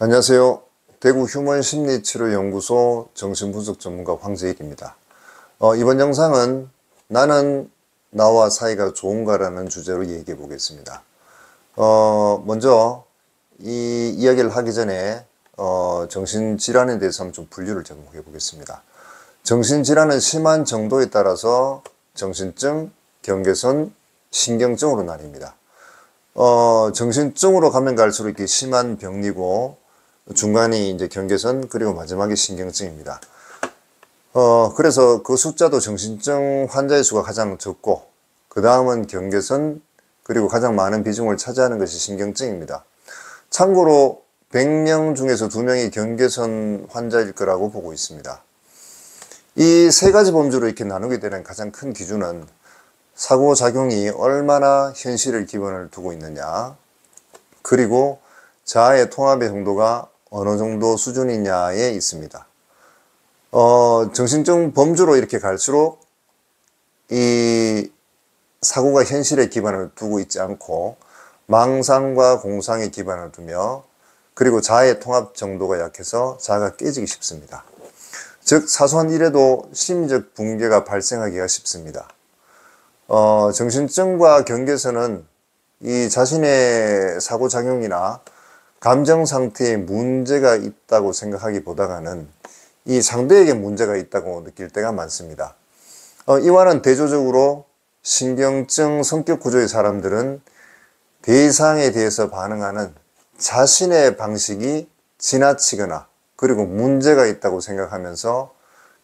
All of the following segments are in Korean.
안녕하세요. 대구 휴먼심리치료연구소 정신분석 전문가 황재익입니다. 이번 영상은 나는 나와 사이가 좋은가라는 주제로 얘기해 보겠습니다. 먼저 이 이야기를 하기 전에 정신질환에 대해서 한번 좀 분류를 제공해 보겠습니다. 정신질환은 심한 정도에 따라서 정신증, 경계선, 신경증으로 나뉩니다. 정신증으로 가면 갈수록 이렇게 심한 병리고 중간이 이제 경계선 그리고 마지막이 신경증입니다. 그래서 그 숫자도 정신증 환자의 수가 가장 적고 그 다음은 경계선 그리고 가장 많은 비중을 차지하는 것이 신경증입니다. 참고로 100명 중에서 2명이 경계선 환자일 거라고 보고 있습니다. 이 세 가지 범주로 이렇게 나누게 되는 가장 큰 기준은 사고작용이 얼마나 현실을 기반을 두고 있느냐, 그리고 자아의 통합의 정도가 어느 정도 수준이냐에 있습니다. 정신증 범주로 이렇게 갈수록 이 사고가 현실에 기반을 두고 있지 않고 망상과 공상에 기반을 두며 그리고 자아의 통합 정도가 약해서 자아가 깨지기 쉽습니다. 즉 사소한 일에도 심리적 붕괴가 발생하기가 쉽습니다. 정신증과 경계선은 이 자신의 사고작용이나 감정 상태에 문제가 있다고 생각하기보다는 이 상대에게 문제가 있다고 느낄 때가 많습니다. 이와는 대조적으로 신경증 성격 구조의 사람들은 대상에 대해서 반응하는 자신의 방식이 지나치거나 그리고 문제가 있다고 생각하면서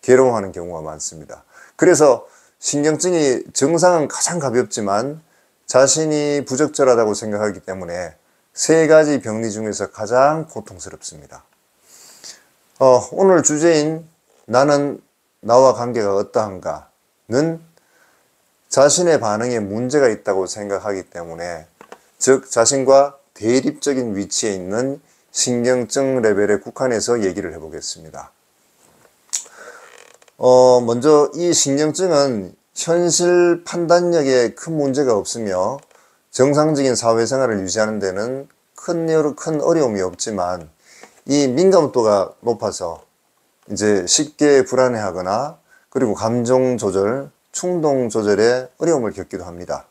괴로워하는 경우가 많습니다. 그래서 신경증이 증상은 가장 가볍지만 자신이 부적절하다고 생각하기 때문에 세 가지 병리 중에서 가장 고통스럽습니다. 오늘 주제인 나는 나와 관계가 어떠한가는 자신의 반응에 문제가 있다고 생각하기 때문에 즉 자신과 대립적인 위치에 있는 신경증 레벨에 국한해서 얘기를 해보겠습니다. 먼저 이 신경증은 현실 판단력에 큰 문제가 없으며 정상적인 사회생활을 유지하는 데는 큰 어려움이 없지만 이 민감도가 높아서 이제 쉽게 불안해하거나 그리고 감정 조절, 충동 조절에 어려움을 겪기도 합니다.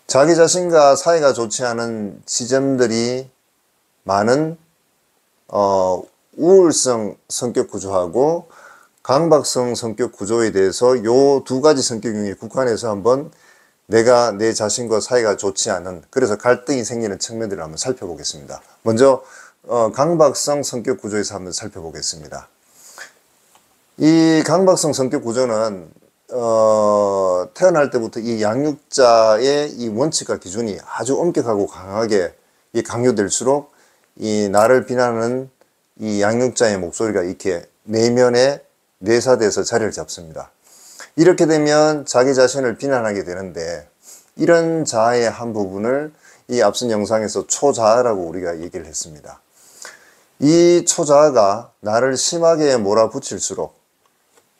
자기 자신과 사이가 좋지 않은 지점들이 많은 우울성 성격 구조하고 강박성 성격 구조에 대해서 이 두 가지 성격 중에 국한해서 한번 내가 내 자신과 사이가 좋지 않은 그래서 갈등이 생기는 측면들을 한번 살펴보겠습니다. 먼저 강박성 성격 구조에서 한번 살펴보겠습니다. 이 강박성 성격 구조는 태어날 때부터 이 양육자의 이 원칙과 기준이 아주 엄격하고 강하게 강요될수록 이 나를 비난하는 이 양육자의 목소리가 이렇게 내면에 내사돼서 자리를 잡습니다. 이렇게 되면 자기 자신을 비난하게 되는데 이런 자아의 한 부분을 이 앞선 영상에서 초자아라고 우리가 얘기를 했습니다. 이 초자아가 나를 심하게 몰아붙일수록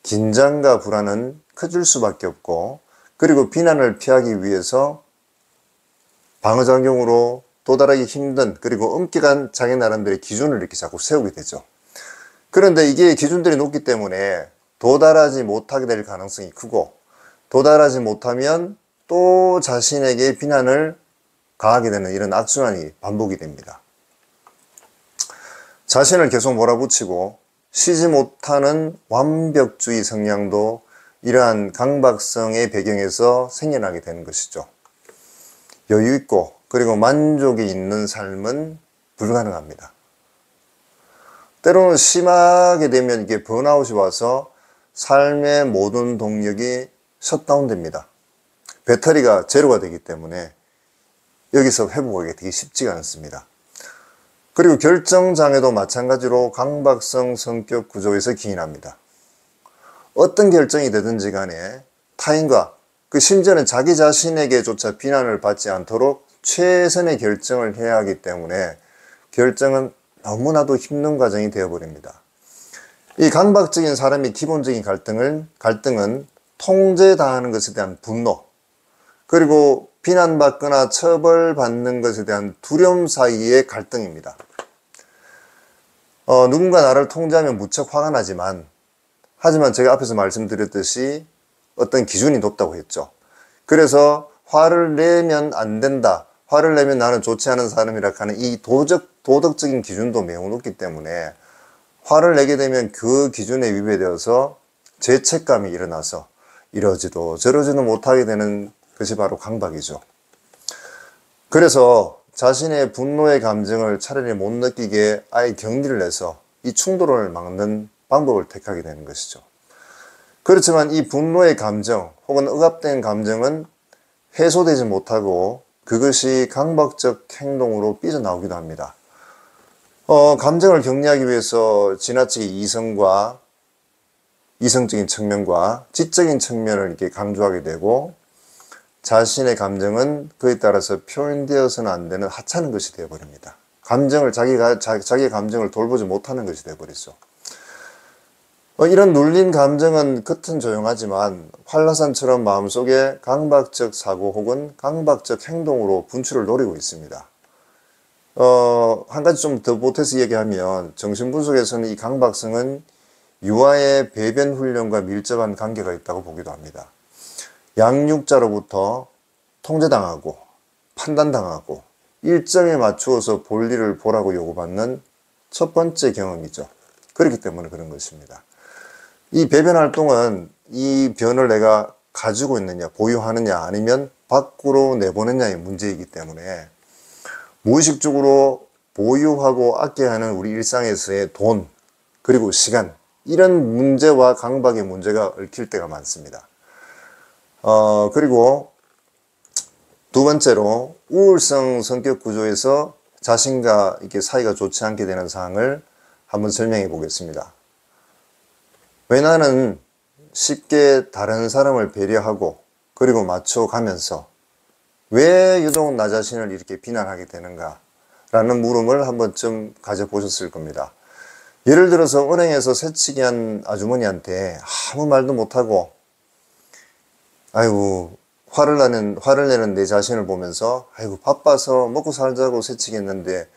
긴장과 불안은 커질 수밖에 없고 그리고 비난을 피하기 위해서 방어작용으로 도달하기 힘든 그리고 엄격한 자기 나름대로의 기준을 이렇게 자꾸 세우게 되죠. 그런데 이게 기준들이 높기 때문에 도달하지 못하게 될 가능성이 크고 도달하지 못하면 또 자신에게 비난을 가하게 되는 이런 악순환이 반복이 됩니다. 자신을 계속 몰아붙이고 쉬지 못하는 완벽주의 성향도 이러한 강박성의 배경에서 생겨나게 되는 것이죠. 여유 있고 그리고 만족이 있는 삶은 불가능합니다. 때로는 심하게 되면 이게 번아웃이 와서 삶의 모든 동력이 셧다운됩니다. 배터리가 제로가 되기 때문에 여기서 회복하기 되게 쉽지가 않습니다. 그리고 결정장애도 마찬가지로 강박성 성격 구조에서 기인합니다. 어떤 결정이 되든지 간에 타인과 심지어는 자기 자신에게조차 비난을 받지 않도록 최선의 결정을 해야 하기 때문에 결정은 너무나도 힘든 과정이 되어버립니다. 이 강박적인 사람의 기본적인 갈등은 통제당하는 것에 대한 분노 그리고 비난받거나 처벌받는 것에 대한 두려움 사이의 갈등입니다. 누군가 나를 통제하면 무척 화가 나지만, 하지만 제가 앞에서 말씀드렸듯이 어떤 기준이 높다고 했죠. 그래서 화를 내면 안 된다. 화를 내면 나는 좋지 않은 사람이라 하는 이 도덕적인 기준도 매우 높기 때문에 화를 내게 되면 그 기준에 위배되어서 죄책감이 일어나서 이러지도 저러지도 못하게 되는 것이 바로 강박이죠. 그래서 자신의 분노의 감정을 차라리 못 느끼게 아예 격리를 해서 이 충돌을 막는 방법을 택하게 되는 것이죠. 그렇지만 이 분노의 감정 혹은 억압된 감정은 해소되지 못하고 그것이 강박적 행동으로 삐져나오기도 합니다. 감정을 격리하기 위해서 지나치게 이성적인 측면과 지적인 측면을 이렇게 강조하게 되고 자신의 감정은 그에 따라서 표현되어서는 안 되는 하찮은 것이 되어버립니다. 자기의 감정을 돌보지 못하는 것이 되어버리죠. 이런 눌린 감정은 겉은 조용하지만 활라산처럼 마음속에 강박적 사고 혹은 강박적 행동으로 분출을 노리고 있습니다. 한 가지 좀 더 보태서 얘기하면 정신분석에서는 이 강박성은 유아의 배변 훈련과 밀접한 관계가 있다고 보기도 합니다. 양육자로부터 통제당하고 판단당하고 일정에 맞추어서 볼일을 보라고 요구받는 첫 번째 경험이죠. 그렇기 때문에 그런 것입니다. 이 배변 활동은 이 변을 내가 가지고 있느냐, 보유하느냐, 아니면 밖으로 내보내냐의 문제이기 때문에 무의식적으로 보유하고 아껴야 하는 우리 일상에서의 돈, 그리고 시간, 이런 문제와 강박의 문제가 얽힐 때가 많습니다. 그리고 두 번째로 우울성 성격 구조에서 자신과 이렇게 사이가 좋지 않게 되는 사항을 한번 설명해 보겠습니다. 왜 나는 쉽게 다른 사람을 배려하고 그리고 맞춰가면서 왜 유독 나 자신을 이렇게 비난하게 되는가 라는 물음을 한 번쯤 가져보셨을 겁니다. 예를 들어서 은행에서 새치기 한 아주머니한테 아무 말도 못하고 아이고 화를 내는 내 자신을 보면서 아이고 바빠서 먹고 살자고 새치기 했는데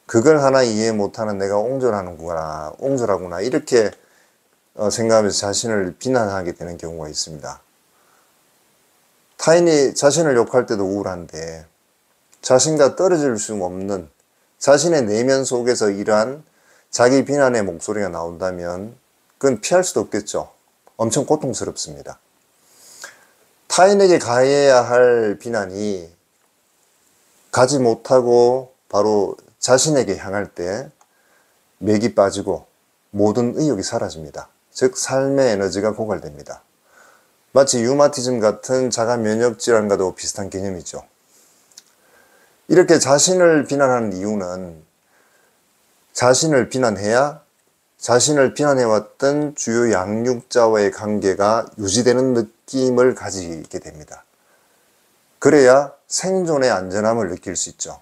그걸 하나 이해 못하는 내가 옹졸하구나 이렇게 생각하면서 자신을 비난하게 되는 경우가 있습니다. 타인이 자신을 욕할 때도 우울한데 자신과 떨어질 수 없는 자신의 내면 속에서 이러한 자기 비난의 목소리가 나온다면 그건 피할 수도 없겠죠. 엄청 고통스럽습니다. 타인에게 가해야 할 비난이 가지 못하고 바로 자신에게 향할 때 맥이 빠지고 모든 의욕이 사라집니다. 즉 삶의 에너지가 고갈됩니다. 마치 류마티즘 같은 자가 면역 질환과도 비슷한 개념이죠. 이렇게 자신을 비난하는 이유는 자신을 비난해야 자신을 비난해왔던 주요 양육자와의 관계가 유지되는 느낌을 가지게 됩니다. 그래야 생존의 안전함을 느낄 수 있죠.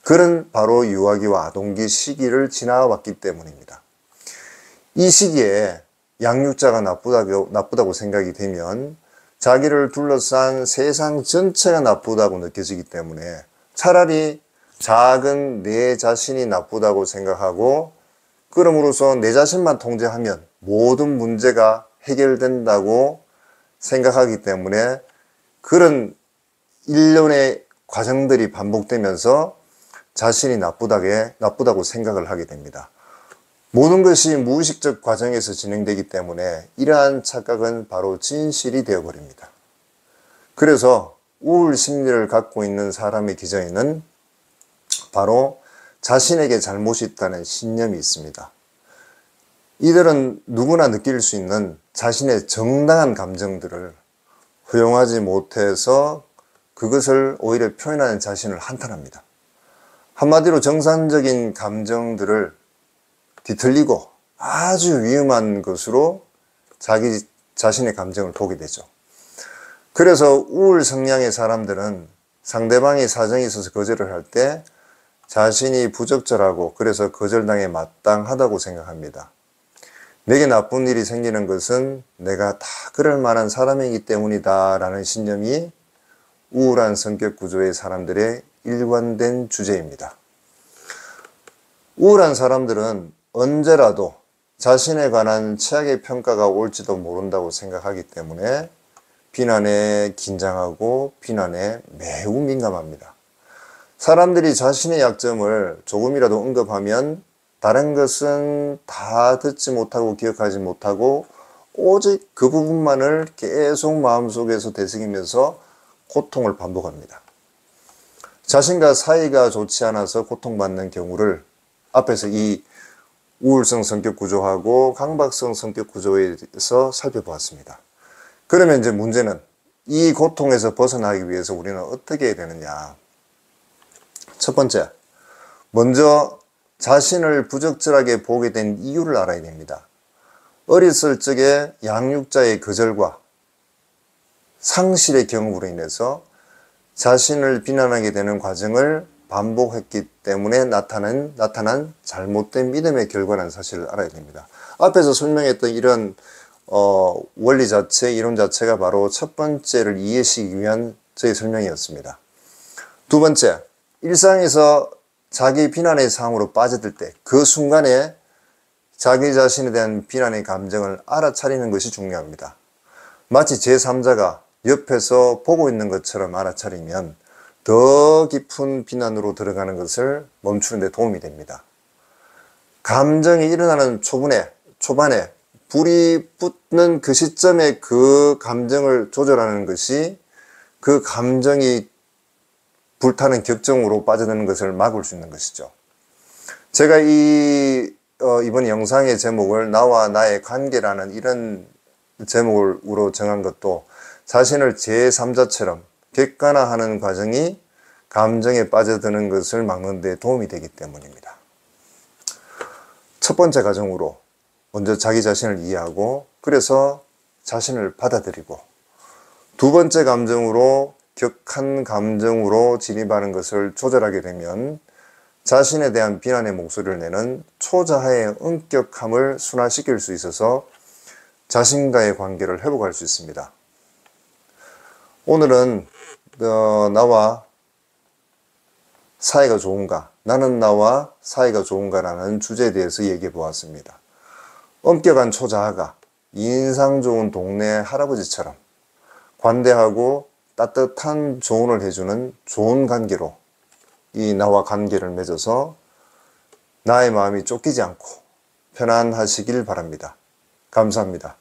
그런 바로 유아기와 아동기 시기를 지나왔기 때문입니다. 이 시기에 양육자가 나쁘다고 생각이 되면 자기를 둘러싼 세상 전체가 나쁘다고 느껴지기 때문에 차라리 작은 내 자신이 나쁘다고 생각하고 그럼으로써 내 자신만 통제하면 모든 문제가 해결된다고 생각하기 때문에 그런 일련의 과정들이 반복되면서 자신이 나쁘다고 생각을 하게 됩니다. 모든 것이 무의식적 과정에서 진행되기 때문에 이러한 착각은 바로 진실이 되어버립니다. 그래서 우울 심리를 갖고 있는 사람의 기저에는 바로 자신에게 잘못이 있다는 신념이 있습니다. 이들은 누구나 느낄 수 있는 자신의 정당한 감정들을 허용하지 못해서 그것을 오히려 표현하는 자신을 한탄합니다. 한마디로 정상적인 감정들을 뒤틀리고 아주 위험한 것으로 자기 자신의 감정을 보게 되죠. 그래서 우울 성향의 사람들은 상대방이 사정이 있어서 거절을 할 때 자신이 부적절하고 그래서 거절당해 마땅하다고 생각합니다. 내게 나쁜 일이 생기는 것은 내가 다 그럴 만한 사람이기 때문이다 라는 신념이 우울한 성격 구조의 사람들의 일관된 주제입니다. 우울한 사람들은 언제라도 자신에 관한 최악의 평가가 올지도 모른다고 생각하기 때문에 비난에 긴장하고 비난에 매우 민감합니다. 사람들이 자신의 약점을 조금이라도 언급하면 다른 것은 다 듣지 못하고 기억하지 못하고 오직 그 부분만을 계속 마음속에서 되새기면서 고통을 반복합니다. 자신과 사이가 좋지 않아서 고통받는 경우를 앞에서 이 우울성 성격 구조하고 강박성 성격 구조에서 살펴보았습니다. 그러면 이제 문제는 이 고통에서 벗어나기 위해서 우리는 어떻게 해야 되느냐. 첫 번째, 먼저 자신을 부적절하게 보게 된 이유를 알아야 됩니다. 어렸을 적에 양육자의 거절과 상실의 경험으로 인해서 자신을 비난하게 되는 과정을 반복했기 때문에 나타난 잘못된 믿음의 결과라는 사실을 알아야 됩니다. 앞에서 설명했던 이런 원리 자체, 이론 자체가 바로 첫 번째를 이해시키기 위한 저의 설명이었습니다. 두 번째, 일상에서 자기 비난의 상황으로 빠져들 때 그 순간에 자기 자신에 대한 비난의 감정을 알아차리는 것이 중요합니다. 마치 제3자가 옆에서 보고 있는 것처럼 알아차리면 더 깊은 비난으로 들어가는 것을 멈추는 데 도움이 됩니다. 감정이 일어나는 초반에 불이 붙는 그 시점에 그 감정을 조절하는 것이 그 감정이 불타는 격정으로 빠져드는 것을 막을 수 있는 것이죠. 제가 이번 영상의 제목을 나와 나의 관계라는 이런 제목으로 정한 것도 자신을 제3자처럼 객관화하는 과정이 감정에 빠져드는 것을 막는 데 도움이 되기 때문입니다. 첫 번째 과정으로 먼저 자기 자신을 이해하고 그래서 자신을 받아들이고 두 번째 감정으로 격한 감정으로 진입하는 것을 조절하게 되면 자신에 대한 비난의 목소리를 내는 초자아의 엄격함을 순화시킬 수 있어서 자신과의 관계를 회복할 수 있습니다. 오늘은 나와 사이가 좋은가, 나는 나와 사이가 좋은가라는 주제에 대해서 얘기해 보았습니다. 엄격한 초자아가 인상 좋은 동네 할아버지처럼 관대하고 따뜻한 조언을 해주는 좋은 관계로 이 나와 관계를 맺어서 나의 마음이 쫓기지 않고 편안하시길 바랍니다. 감사합니다.